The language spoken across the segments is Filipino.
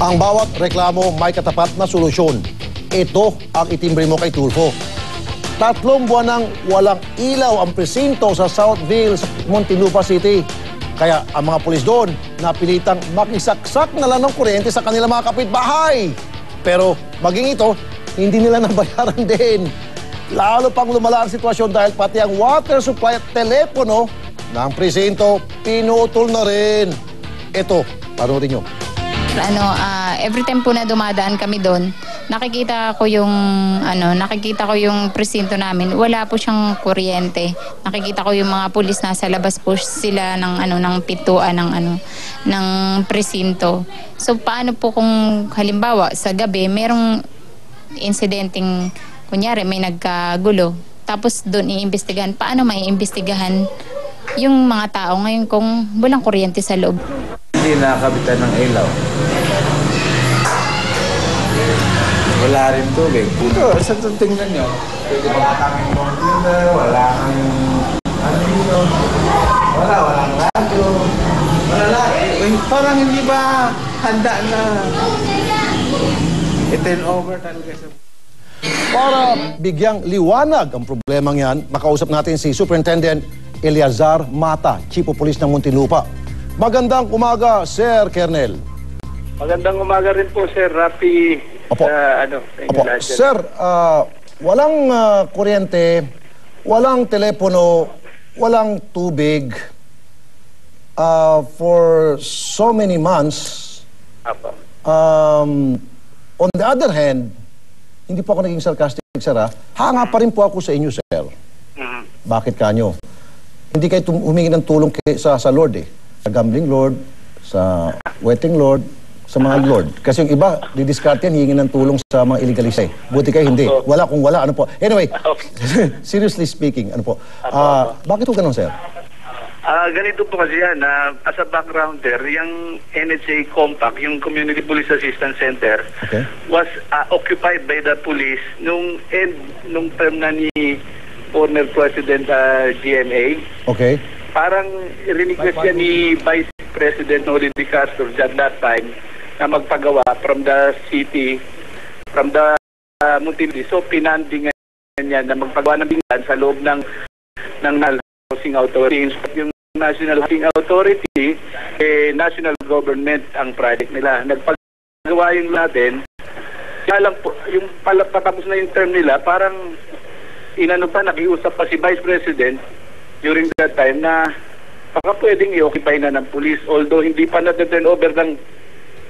Ang bawat reklamo may katapat na solusyon. Ito ang itimbre mo kay Tulfo. 3 buwan nang walang ilaw ang presinto sa Southville, sa Muntinlupa City. Kaya ang mga pulis doon napilitang makisaksak na lang ng kuryente sa kanilang mga kapitbahay. Pero maging ito, hindi nila nabayaran din. Lalo pang lumala ang sitwasyon dahil pati ang water supply at telepono ng presinto pinutol na rin. Ito, panoorin nyo. Every time po na dumadaan kami doon, nakikita ko yung presinto namin. Wala po siyang kuryente. Nakikita ko yung mga pulis nasa labas po sila ng pintuan ng presinto. So paano po kung halimbawa sa gabi merong insidenteng kunyari may nagkagulo, tapos doon iimbestigahan. Paano may iimbestigahan yung mga tao ngayon kung walang kuryente sa loob? Hindi nakabitan ng ilaw. Wala rin tubig. Ito, sa tingnan nyo, wala kang computer, wala kang dito, walang radyo, wala lang. Parang hindi ba handa na i-turn over talaga sa... Para bigyang liwanag ang problemang yan, makausap natin si Superintendent Eleazar Mata, Chief of Police ng Muntinlupa. Magandang umaga, Sir Kernel. Magandang umaga rin po, Sir Rafi. Opo. Opo. Sir, walang kuryente, walang telepono, walang tubig for so many months. Opo. On the other hand, hindi po ako naging sarcastic, sir, hanga pa rin po ako sa inyo, sir. Bakit kanyo? Hindi kayo humingi ng tulong sa Lord eh. Sa gambling Lord, sa wedding Lord, sa mga Lord. Kasi yung iba, didiscard yan, hihingi ng tulong sa mga illegalista eh. Buti kayo hindi. Wala kung wala, ano po. Anyway, seriously speaking, ano po. Bakit po ganun, sir? Ganito po kasi yan, as a backgrounder, yung NHA Compact, yung Community Police Assistance Center, okay, was occupied by the police nung term na ni former President GMA. Okay. Parang request yan ni Vice President Noli de Castro at that time na magpagawa from the city, from the Muntinlupa. So pinandingan niya na magpagawa ng binggan sa loob ng Housing Authority. Yung National Housing Authority, national government ang project nila. Nagpagawa yung natin, kaya lang po, yung patapos na yung term nila, parang nakiusap pa si Vice President during that time na baka pwedeng i-occupy na ng police, although hindi pa na-turn over ng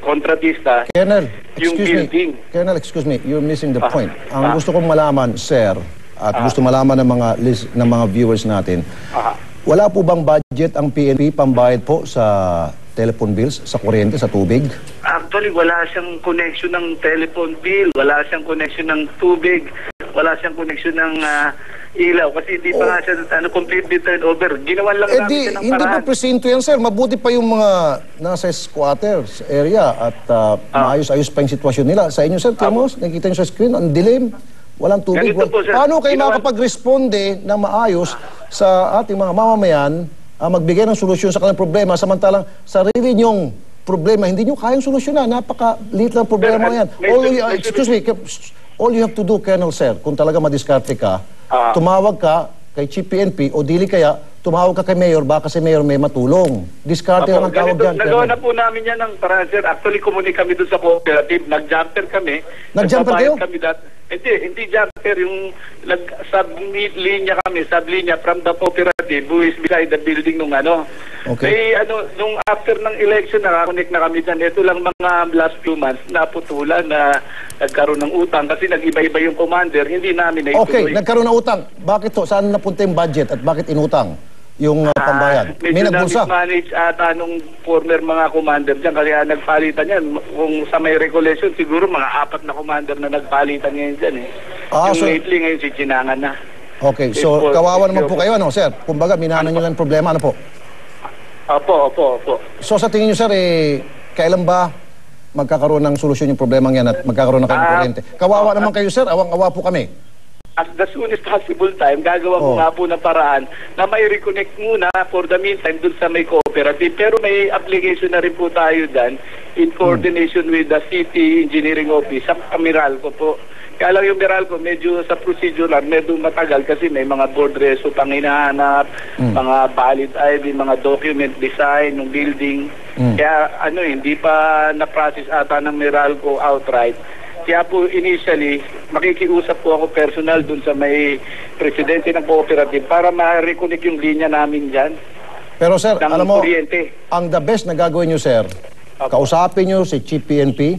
kontratista Colonel, yung building. Colonel, excuse me, you're missing the point. Ang gusto kong malaman, sir, at gusto malaman ng mga viewers natin, wala po bang budget ang PNP pambayad po sa telephone bills, sa kuryente, sa tubig? Actually, wala siyang connection ng telephone bill, wala siyang connection ng tubig, wala siyang connection ng ilaw kasi hindi pa nga siya completely turned over. Ginawan lang namin siya ng paraan. Hindi pa presinto yan, sir. Mabuti pa yung mga nasa squatters area at maayos-ayos pa yung sitwasyon nila. Sa inyo, sir, Timos, nakikita nyo sa screen, ang dilim, walang tubig. Po, paano kayo makakapag-responde ng maayos sa ating mga mamamayan magbigay ng solusyon sa kanilang problema samantalang sarili nyong problema, hindi nyo kayang solusyonan. Napaka-liit lang problema yan. All you have to do, Colonel, sir, kung talaga madiskarte ka, tumawag ka kay Chief PNP o dili kaya tumawag ka kay Mayor, baka si Mayor may matulong. Diskarte lang ang tawag dyan. Nagawa na po namin yan ng paraan, sir. Actually, kami doon sa cooperative. Nag-jumper kami. Nag-jumper kayo? Hindi jumper. Yung sub-linya kami, sub-linya from the cooperative who is beside the building nung Okay. Nung after ng election, nakakonect na kami dyan. Ito lang mga last few months, naputulan na nagkaroon ng utang kasi nag-iba-iba yung commander. Hindi namin na ituloy. Okay, nagkaroon ng utang. Bakit to? Saan napunta yung budget at bakit inutang yung pambayad? May nagbulsa? Medyo na-mismanage ata nung former mga commander dyan kasi nagpalitan yan. Kung sa may recollection, siguro mga 4 na commander na nagpalitan ngayon dyan eh. Lately ngayon si Chinangan na. Okay, so kawawa naman po kayo, sir? Kumbaga, minanan nyo lang problema, ano po? Opo. So sa tingin nyo, sir, kailan ba magkakaroon ng solusyon yung problema yan at magkakaroon na kayo ng kuryente? Kawawa naman kayo, sir. Awang-awa po kami. as the soonest possible time, gagawa ko nga po ng paraan na may reconnect muna for the meantime dun sa may cooperative. Pero may application na rin po tayo dyan in coordination with the City Engineering Office sa Meralco po. Kaya lang yung Meralco, medyo sa procedure lang, medyo matagal kasi may mga board reso pang hinahanap, mga valid ID, mga document design ng building. Kaya hindi pa na-process ata ng Meralco outright. Kaya po initially, makikiusap po ako personal dun sa may presidente ng cooperative para ma-reconnect yung linya namin dyan. Pero sir, alam mo, kuryente. ang the best na gagawin nyo, sir, kausapin nyo si Chief PNP,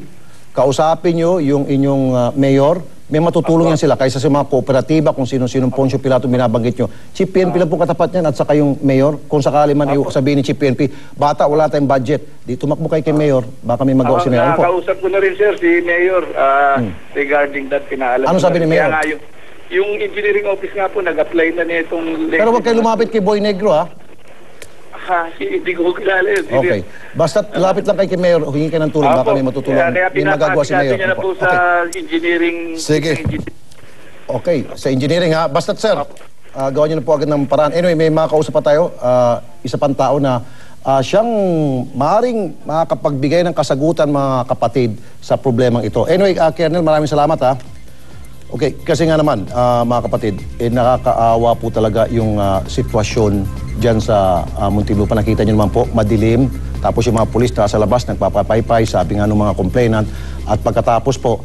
kausapin nyo yung inyong mayor, may matutulong yan sila kaysa sa mga kooperatiba kung sino-sinong Poncio Pilato binabanggit nyo. Chief PNP lang po katapat niyan at saka yung mayor. Kung sakali man sabihin ni Chief PNP, bata, wala tayong budget. Di tumakbo kay mayor, baka may magawa si mayor. Nakausap ko na rin sir si mayor regarding that pinaalam. Ano sabi ni mayor? Kaya nga yung engineering office nga po, nag-apply na nitong... Pero huwag kayo lumapit kay Boy Negro, ha? Hindi ko kilala yun. Okay. Basta lapit lang kay mayor, hingi ka ng tulong, baka may matutulong. May magagawa si mayor. Kaya na po sa engineering... Okay, sa engineering ha. Basta sir, gawa nyo na po agad ng paraan. Anyway, may makausap pa tayo. Isa pang tao na siyang maaaring makakapagbigay ng kasagutan mga kapatid sa problemang ito. Anyway, Colonel, maraming salamat ha. Okay, kasi nga naman, mga kapatid, nakakaawa po talaga yung sitwasyon dyan sa Muntinlupa. Nakita nyo naman po, madilim. Tapos yung mga pulis nasa labas, nagpapapaypay, sabi nga ng mga complainant. At pagkatapos po,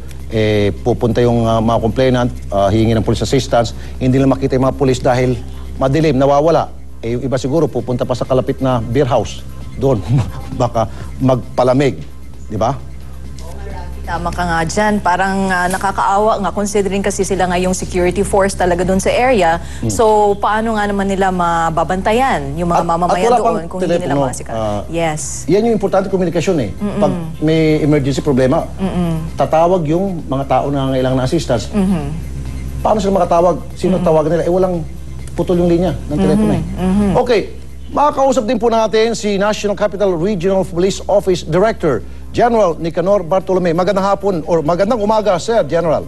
pupunta yung mga complainant, hihingi ng police assistance. Hindi lang makita yung mga pulis dahil madilim, nawawala. Yung iba siguro, pupunta pa sa kalapit na beer house. Doon, baka magpalamig. Di ba? Tama ka nga dyan. Parang nakakaawa nga considering kasi sila nga yung security force talaga doon sa area. So, paano nga naman nila mababantayan yung mga mamamayan doon kung hindi nila makasika? Yes. Yan yung importante komunikasyon eh. Pag may emergency problema, tatawag yung mga tao na ngailangan ng assistance. Paano sila makatawag? Sino tawagan nila? Walang putol yung linya ng telepono eh. Okay. Makakausap din po natin si National Capital Regional Police Office Director, General Nicanor Bartolome. Magandang hapon or magandang umaga, Sir General.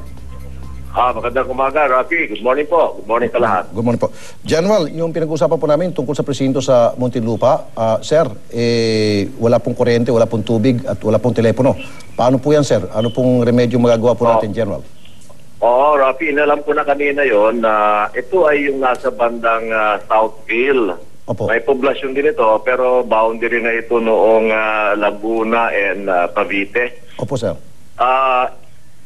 Magandang umaga, Rafi. Good morning po. Good morning sa lahat. Good morning po. General, yung pinag-usapan po namin tungkol sa presinto sa Muntinlupa, Sir, wala pong kuryente, wala pong tubig at wala pong telepono. Paano po yan, Sir? Ano pong remedyo magagawa po natin, General? Oo, Rafi, inalam ko na kanina yon na ito ay yung nasa bandang Southville. Opo. May poblasyon din ito, pero boundary na ito noong Laguna and Cavite. Opo, Sir.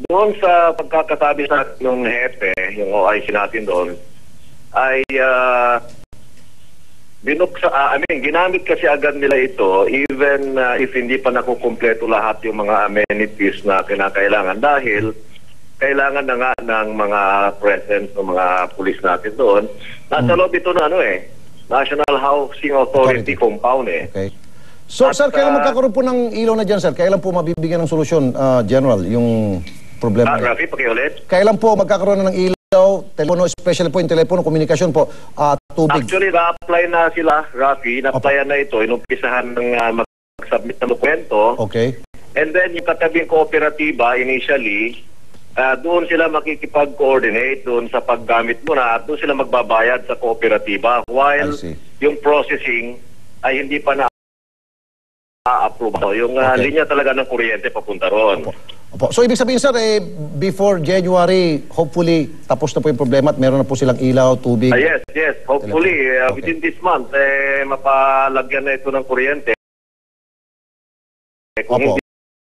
Doon sa pagkakatabi sa ng hepe, yung OIC natin doon, ay ginamit kasi agad nila ito even if hindi pa nakukumpleto lahat yung mga amenities na kinakailangan dahil kailangan na nga ng mga presence ng mga pulis natin doon. Nasa loob ito na National Housing Authority compound eh. Okay. So, Sir, kailan magkakaroon po ng ilaw na dyan, Sir? Kailan po mabibigyan ng solusyon, General, yung problema? Rafi, pakiulit. Kailan po magkakaroon na ng ilaw, telepono, especially po yung telepono, komunikasyon po, tubig? Actually, na-apply na sila, Rafi. Na-applyan na ito. Inumpisahan ng mag-submit ng dokumento. Okay. And then, yung katabing kooperatiba, initially, doon sila makikipag-coordinate doon sa paggamit muna at doon sila magbabayad sa kooperatiba while yung processing ay hindi pa na-approve. Yung linya talaga ng kuryente papunta ron. Opo. So, ibig sabihin, Sir, before January, hopefully, tapos na po yung problema at meron na po silang ilaw, tubig? Yes. Hopefully, within this month, mapalagyan na ito ng kuryente. Kung hindi